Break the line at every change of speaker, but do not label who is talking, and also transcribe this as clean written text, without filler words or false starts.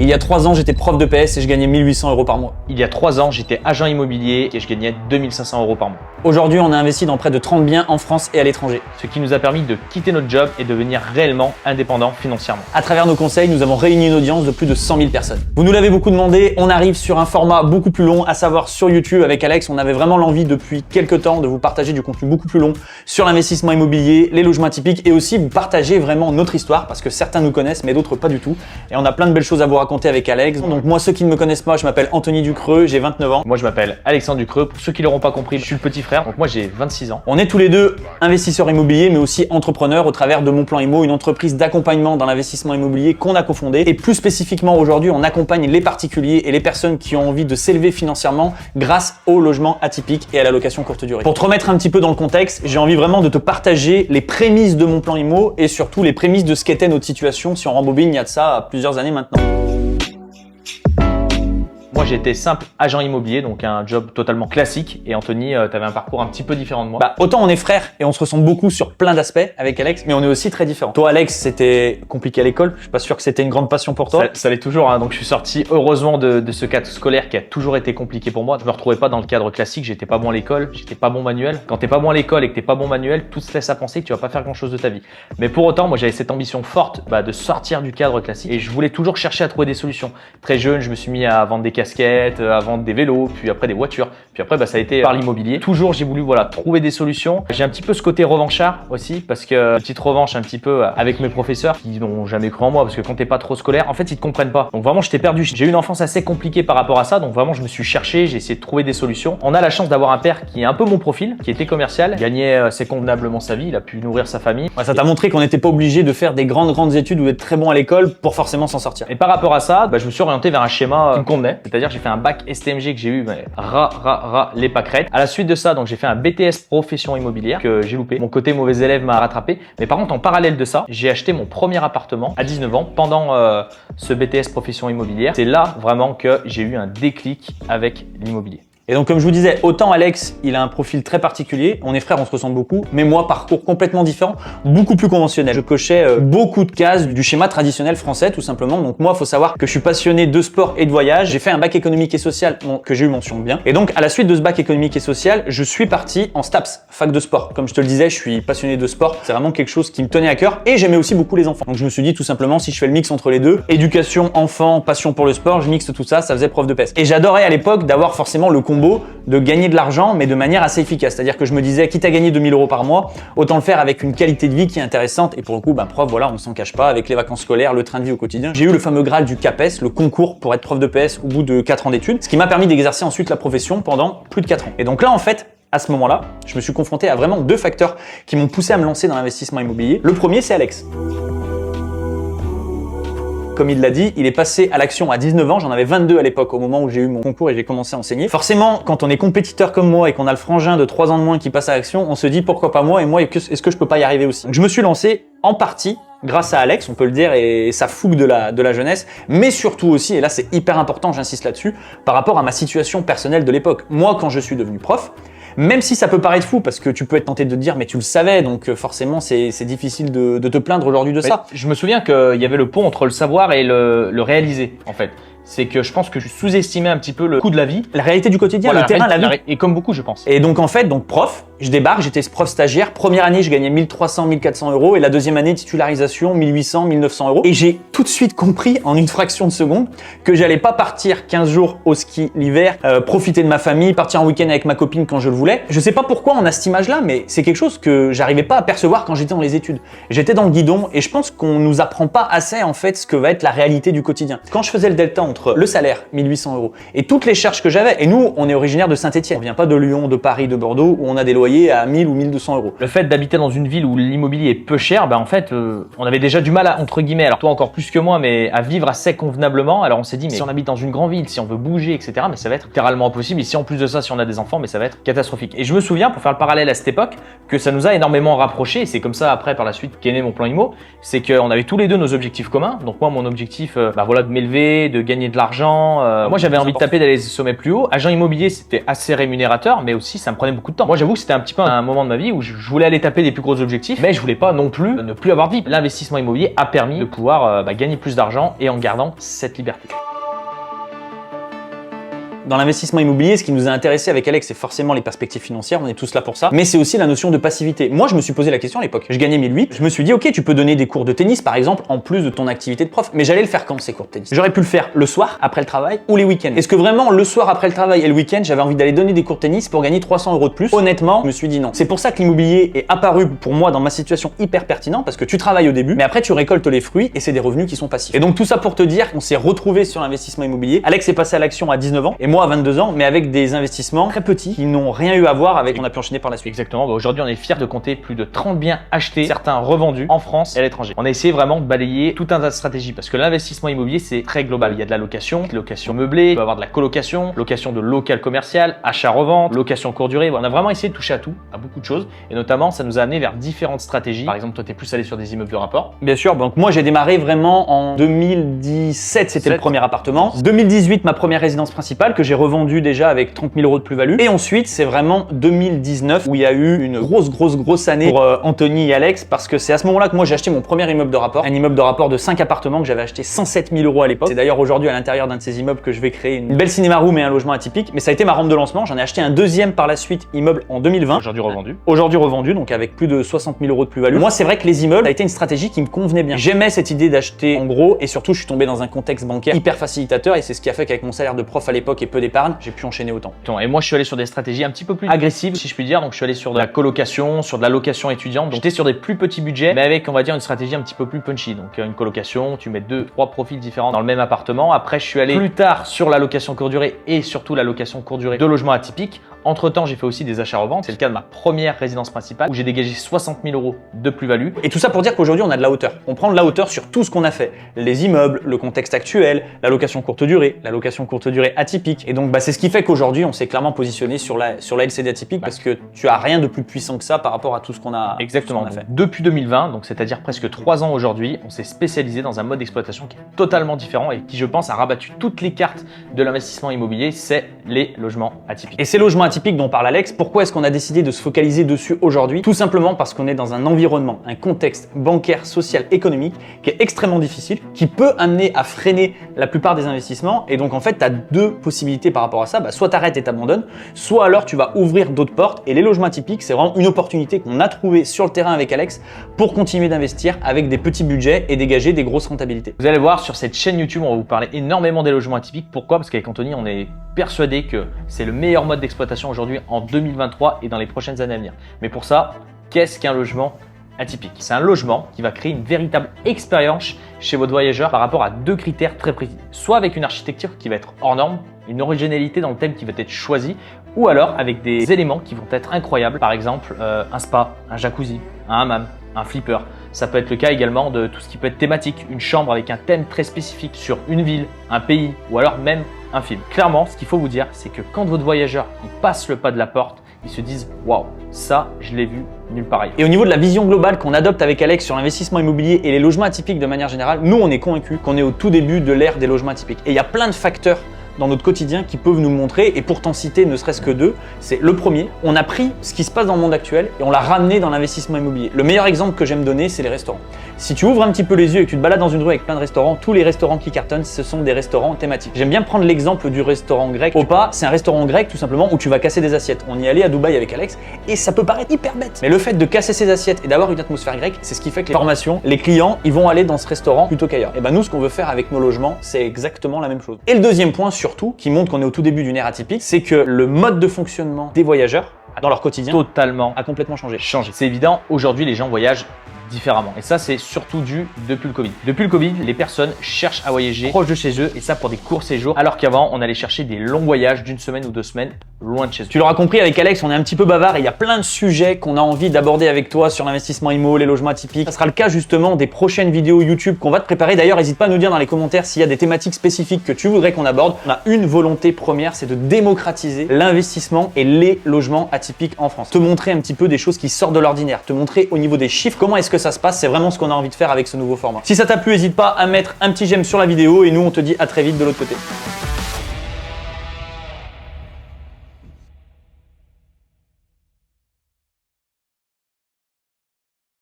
Il y a 3 ans, j'étais prof de PS et je gagnais 1800 € par mois.
Il y a 3 ans, j'étais agent immobilier et je gagnais 2500 € par mois.
Aujourd'hui, on a investi dans près de 30 biens en France et à l'étranger.
Ce qui nous a permis de quitter notre job et devenir réellement indépendant financièrement.
À travers nos conseils, nous avons réuni une audience de plus de 100 000 personnes. Vous nous l'avez beaucoup demandé, on arrive sur un format beaucoup plus long, à savoir sur YouTube avec Alex. On avait vraiment l'envie depuis quelques temps de vous partager du contenu beaucoup plus long sur l'investissement immobilier, les logements atypiques et aussi vous partager vraiment notre histoire parce que certains nous connaissent mais d'autres pas du tout. Et on a plein de belles choses à vous raconter avec Alex. Donc moi, ceux qui ne me connaissent pas, je m'appelle Anthony Ducreux, j'ai 29 ans.
Moi, je m'appelle Alexandre Ducreux. Pour ceux qui l'auront pas compris, je suis le petit frère. Donc moi, j'ai 26 ans.
On est tous les deux investisseurs immobiliers mais aussi entrepreneurs au travers de Mon Plan Immo, une entreprise d'accompagnement dans l'investissement immobilier qu'on a cofondée. Et plus spécifiquement aujourd'hui, on accompagne les particuliers et les personnes qui ont envie de s'élever financièrement grâce au logement atypique et à la location courte durée. Pour te remettre un petit peu dans le contexte, j'ai envie vraiment de te partager les prémices de Mon Plan Immo et surtout les prémices de ce qu'était notre situation si on rembobine il y a de ça plusieurs années maintenant.
Moi, j'étais simple agent immobilier, donc un job totalement classique. Et Anthony, tu avais un parcours un petit peu différent de moi.
Autant on est frères et on se ressemble beaucoup sur plein d'aspects avec Alex, mais on est aussi très différents. Toi, Alex, c'était compliqué à l'école. Je suis pas sûr que c'était une grande passion pour toi.
Ça l'est toujours, hein. Donc je suis sorti heureusement de ce cadre scolaire qui a toujours été compliqué pour moi. Je me retrouvais pas dans le cadre classique. J'étais pas bon à l'école, j'étais pas bon manuel. Quand t'es pas bon à l'école et que t'es pas bon manuel, tout se laisse à penser que tu vas pas faire grand chose de ta vie. Mais pour autant, moi, j'avais cette ambition forte de sortir du cadre classique et je voulais toujours chercher à trouver des solutions. Très jeune, je me suis mis à vendre des casquettes, à vendre des vélos, puis après des voitures, puis après ça a été par l'immobilier. Toujours j'ai voulu trouver des solutions. J'ai un petit peu ce côté revanchard aussi parce que petite revanche un petit peu avec mes professeurs qui n'ont jamais cru en moi parce que quand t'es pas trop scolaire, en fait ils te comprennent pas. Donc vraiment j'étais perdu. J'ai eu une enfance assez compliquée par rapport à ça, donc vraiment je me suis cherché, j'ai essayé de trouver des solutions. On a la chance d'avoir un père qui est un peu mon profil, qui était commercial, gagnait assez convenablement sa vie, il a pu nourrir sa famille.
Ouais, ça t'a montré qu'on n'était pas obligé de faire des grandes études ou d'être très bon à l'école pour forcément s'en sortir.
Et par rapport à ça, je me suis orienté vers un schéma qui me convenait, c'est-à-dire j'ai fait un bac STMG que j'ai eu les pâquerettes. À la suite de ça, donc j'ai fait un BTS profession immobilière que j'ai loupé. Mon côté mauvais élève m'a rattrapé. Mais par contre, en parallèle de ça, j'ai acheté mon premier appartement à 19 ans pendant ce BTS profession immobilière. C'est là vraiment que j'ai eu un déclic avec l'immobilier.
Et donc comme je vous disais, autant Alex, il a un profil très particulier, on est frères, on se ressemble beaucoup, mais moi, parcours complètement différent, beaucoup plus conventionnel. Je cochais beaucoup de cases du schéma traditionnel français tout simplement. Donc moi, il faut savoir que je suis passionné de sport et de voyage. J'ai fait un bac économique et social que j'ai eu mention bien. Et donc à la suite de ce bac économique et social, je suis parti en STAPS, fac de sport. Comme je te le disais, je suis passionné de sport, c'est vraiment quelque chose qui me tenait à cœur et j'aimais aussi beaucoup les enfants. Donc je me suis dit tout simplement, si je fais le mix entre les deux, éducation, enfant, passion pour le sport, je mixe tout ça, ça faisait prof de PS. Et j'adorais à l'époque d'avoir forcément le combo de gagner de l'argent mais de manière assez efficace. C'est-à-dire que je me disais, quitte à gagner 2000 € par mois, autant le faire avec une qualité de vie qui est intéressante. Et pour le coup, prof, voilà, on s'en cache pas, avec les vacances scolaires, le train de vie au quotidien. J'ai eu le fameux Graal du CAPES, le concours pour être prof de PS au bout de 4 ans d'études, ce qui m'a permis d'exercer ensuite la profession pendant plus de 4 ans. Et donc là, en fait, à ce moment-là, je me suis confronté à vraiment 2 facteurs qui m'ont poussé à me lancer dans l'investissement immobilier. Le premier, c'est Alex. Comme il l'a dit, il est passé à l'action à 19 ans, j'en avais 22 à l'époque au moment où j'ai eu mon concours et j'ai commencé à enseigner. Forcément, quand on est compétiteur comme moi et qu'on a le frangin de 3 ans de moins qui passe à l'action, on se dit pourquoi pas moi et moi, est-ce que je peux pas y arriver aussi? Donc, je me suis lancé en partie grâce à Alex, on peut le dire, et sa fougue de la jeunesse, mais surtout aussi, et là c'est hyper important, j'insiste là-dessus, par rapport à ma situation personnelle de l'époque. Moi, quand je suis devenu prof, même si ça peut paraître fou, parce que tu peux être tenté de te dire, mais tu le savais, donc forcément c'est difficile de te plaindre aujourd'hui de ça.
Je me souviens qu'il y avait le pont entre le savoir et le réaliser, en fait. C'est que je pense que je sous-estimais un petit peu le coût de la vie.
La réalité du quotidien, le terrain, la vie.
Et comme beaucoup, je pense.
Et donc en fait, prof, je débarque, j'étais prof stagiaire. Première année, je gagnais 1300, 1400 € et la deuxième année, titularisation, 1800, 1900 €. Et j'ai tout de suite compris en une fraction de seconde que j'allais pas partir 15 jours au ski l'hiver, profiter de ma famille, partir en week-end avec ma copine quand je le voulais. Je sais pas pourquoi on a cette image-là, mais c'est quelque chose que j'arrivais pas à percevoir quand j'étais dans les études. J'étais dans le guidon et je pense qu'on nous apprend pas assez en fait ce que va être la réalité du quotidien. Quand je faisais le delta entre le salaire, 1800 € et toutes les charges que j'avais, et nous, on est originaire de Saint-Étienne, on vient pas de Lyon, de Paris, de Bordeaux, où on a des loyers à 1000 ou 1200 €.
Le fait d'habiter dans une ville où l'immobilier est peu cher, en fait, on avait déjà du mal à, entre guillemets, alors toi encore plus que moi, mais à vivre assez convenablement. Alors on s'est dit, mais si on habite dans une grande ville, si on veut bouger, etc., mais ça va être littéralement impossible. Et si en plus de ça, si on a des enfants, mais ça va être catastrophique. Et je me souviens, pour faire le parallèle à cette époque, que ça nous a énormément rapprochés. Et c'est comme ça après, par la suite, qu'est né Mon Plan Immo. C'est qu'on avait tous les deux nos objectifs communs. Donc moi, mon objectif, voilà, de m'élever, de gagner gagner de l'argent. Moi, j'avais envie de taper d'aller les sommets plus hauts. Agent immobilier, c'était assez rémunérateur, mais aussi ça me prenait beaucoup de temps. Moi, j'avoue que c'était un petit peu un moment de ma vie où je voulais aller taper des plus gros objectifs, mais je voulais pas non plus ne plus avoir de vie. L'investissement immobilier a permis de pouvoir gagner plus d'argent et en gardant cette liberté.
Dans l'investissement immobilier, ce qui nous a intéressé avec Alex, c'est forcément les perspectives financières, on est tous là pour ça, mais c'est aussi la notion de passivité. Moi, je me suis posé la question à l'époque. Je gagnais 1008, je me suis dit, ok, tu peux donner des cours de tennis, par exemple, en plus de ton activité de prof, mais j'allais le faire quand ces cours de tennis? J'aurais pu le faire le soir, après le travail, ou les week-ends. Est-ce que vraiment, le soir après le travail et le week-end, j'avais envie d'aller donner des cours de tennis pour gagner 300 € de plus? Honnêtement, je me suis dit non. C'est pour ça que l'immobilier est apparu pour moi dans ma situation hyper pertinent, parce que tu travailles au début, mais après tu récoltes les fruits et c'est des revenus qui sont passifs. Et donc tout ça pour te dire qu'on s'est retrouvé sur l'investissement immobilier. Alex est passé à l'action à 19 ans et moi à 22 ans, mais avec des investissements très petits qui n'ont rien eu à voir avec ce qu'on a pu enchaîner par la suite.
Exactement. Aujourd'hui, on est fiers de compter plus de 30 biens achetés, certains revendus en France et à l'étranger. On a essayé vraiment de balayer tout un tas de stratégies parce que l'investissement immobilier, c'est très global. Il y a de la location meublée, il peut y avoir de la colocation, location de local commercial, achat-revente, location courte durée. On a vraiment essayé de toucher à tout, à beaucoup de choses et notamment, ça nous a amené vers différentes stratégies. Par exemple, toi, tu es plus allé sur des immeubles de rapport.
Bien sûr. Donc moi, j'ai démarré vraiment en 2017, c'était le premier appartement. 2018, ma première résidence principale que j'ai revendue déjà avec 30 000 € de plus-value. Et ensuite, c'est vraiment 2019 où il y a eu une grosse année pour Anthony et Alex parce que c'est à ce moment-là que moi j'ai acheté mon premier immeuble de rapport. Un immeuble de rapport de 5 appartements que j'avais acheté 107 000 € à l'époque. C'est d'ailleurs aujourd'hui à l'intérieur d'un de ces immeubles que je vais créer une belle cinéma room et un logement atypique. Mais ça a été ma rampe de lancement. J'en ai acheté un deuxième par la suite, immeuble en 2020. Aujourd'hui revendu, donc avec plus de 60 000 € de plus-value. Moi, c'est vrai que les immeubles, ça a été une stratégie qui me convenait bien. J'aimais cette idée d'acheter en gros et surtout, je suis tombé dans un contexte bancaire hyper facilitateur et c'est ce qui a fait qu'avec mon salaire de prof à l'époque et peu d'épargne, j'ai pu enchaîner autant.
Et moi, je suis allé sur des stratégies un petit peu plus agressives, si je puis dire. Donc, je suis allé sur de la colocation, sur de la location étudiante. Donc, j'étais sur des plus petits budgets, mais avec, on va dire, une stratégie un petit peu plus punchy. Donc, une colocation, tu mets 2-3 profils différents dans le même appartement. Après, je suis allé plus tard sur la location courte durée et surtout la location courte durée de logements atypiques. Entre temps, j'ai fait aussi des achats-reventes. C'est le cas de ma première résidence principale où j'ai dégagé 60 000 € de plus-value.
Et tout ça pour dire qu'aujourd'hui, on a de la hauteur. On prend de la hauteur sur tout ce qu'on a fait. Les immeubles, le contexte actuel, la location courte durée atypique. Et donc, c'est ce qui fait qu'aujourd'hui, on s'est clairement positionné sur la LCD atypique parce que tu as rien de plus puissant que ça par rapport à tout ce qu'on a,
exactement.
Ce qu'on a fait.
Depuis 2020, donc c'est-à-dire presque 3 ans aujourd'hui, on s'est spécialisé dans un mode d'exploitation qui est totalement différent et qui, je pense, a rabattu toutes les cartes de l'investissement immobilier, c'est les logements atypiques.
Et ces logements atypiques dont parle Alex, pourquoi est-ce qu'on a décidé de se focaliser dessus aujourd'hui? Tout simplement parce qu'on est dans un environnement, un contexte bancaire, social, économique qui est extrêmement difficile, qui peut amener à freiner la plupart des investissements. Et donc en fait, tu as deux possibilités par rapport à ça. Soit tu arrêtes et t'abandonnes, soit alors tu vas ouvrir d'autres portes. Et les logements atypiques, c'est vraiment une opportunité qu'on a trouvée sur le terrain avec Alex pour continuer d'investir avec des petits budgets et dégager des grosses rentabilités.
Vous allez voir sur cette chaîne YouTube, on va vous parler énormément des logements atypiques. Pourquoi? Parce qu'avec Anthony, on est persuadé que c'est le meilleur mode d'exploitation aujourd'hui en 2023 et dans les prochaines années à venir. Mais pour ça, qu'est-ce qu'un logement atypique? C'est un logement qui va créer une véritable expérience chez votre voyageur par rapport à deux critères très précis. Soit avec une architecture qui va être hors norme, une originalité dans le thème qui va être choisi, ou alors avec des éléments qui vont être incroyables. Par exemple, un spa, un jacuzzi, un hammam, un flipper. Ça peut être le cas également de tout ce qui peut être thématique, une chambre avec un thème très spécifique sur une ville, un pays ou alors même un film. Clairement, ce qu'il faut vous dire, c'est que quand votre voyageur il passe le pas de la porte, ils se disent « Waouh, ça, je l'ai vu nulle part ailleurs ».
Et au niveau de la vision globale qu'on adopte avec Alex sur l'investissement immobilier et les logements atypiques de manière générale, nous, on est convaincus qu'on est au tout début de l'ère des logements atypiques. Et il y a plein de facteurs dans notre quotidien qui peuvent nous montrer, et pour t'en citer ne serait-ce que deux, c'est le premier, on a pris ce qui se passe dans le monde actuel et on l'a ramené dans l'investissement immobilier. Le meilleur exemple que j'aime donner, c'est les restaurants. Si tu ouvres un petit peu les yeux et que tu te balades dans une rue avec plein de restaurants, tous les restaurants qui cartonnent, ce sont des restaurants thématiques. J'aime bien prendre l'exemple du restaurant grec. Opa, c'est un restaurant grec tout simplement où tu vas casser des assiettes. On y allait à Dubaï avec Alex et ça peut paraître hyper bête. Mais le fait de casser ces assiettes et d'avoir une atmosphère grecque, c'est ce qui fait que les formations, les clients, ils vont aller dans ce restaurant plutôt qu'ailleurs. Et ben nous, ce qu'on veut faire avec nos logements, c'est exactement la même chose. Et le deuxième point surtout, qui montre qu'on est au tout début d'une ère atypique, c'est que le mode de fonctionnement des voyageurs dans leur quotidien
totalement
a complètement changé.
C'est évident, aujourd'hui les gens voyagent différemment. Et ça, c'est surtout dû depuis le Covid. Depuis le Covid, les personnes cherchent à voyager proche de chez eux et ça pour des courts séjours, alors qu'avant, on allait chercher des longs voyages d'une semaine ou 2 semaines loin de chez eux.
Tu l'auras compris, avec Alex, on est un petit peu bavard et il y a plein de sujets qu'on a envie d'aborder avec toi sur l'investissement IMO, les logements atypiques. Ça sera le cas justement des prochaines vidéos YouTube qu'on va te préparer. D'ailleurs, n'hésite pas à nous dire dans les commentaires s'il y a des thématiques spécifiques que tu voudrais qu'on aborde. On a une volonté première, c'est de démocratiser l'investissement et les logements atypiques en France. Te montrer un petit peu des choses qui sortent de l'ordinaire, te montrer au niveau des chiffres comment est-ce que ça se passe, c'est vraiment ce qu'on a envie de faire avec ce nouveau format. Si ça t'a plu, n'hésite pas à mettre un petit j'aime sur la vidéo et nous on te dit à très vite de l'autre côté.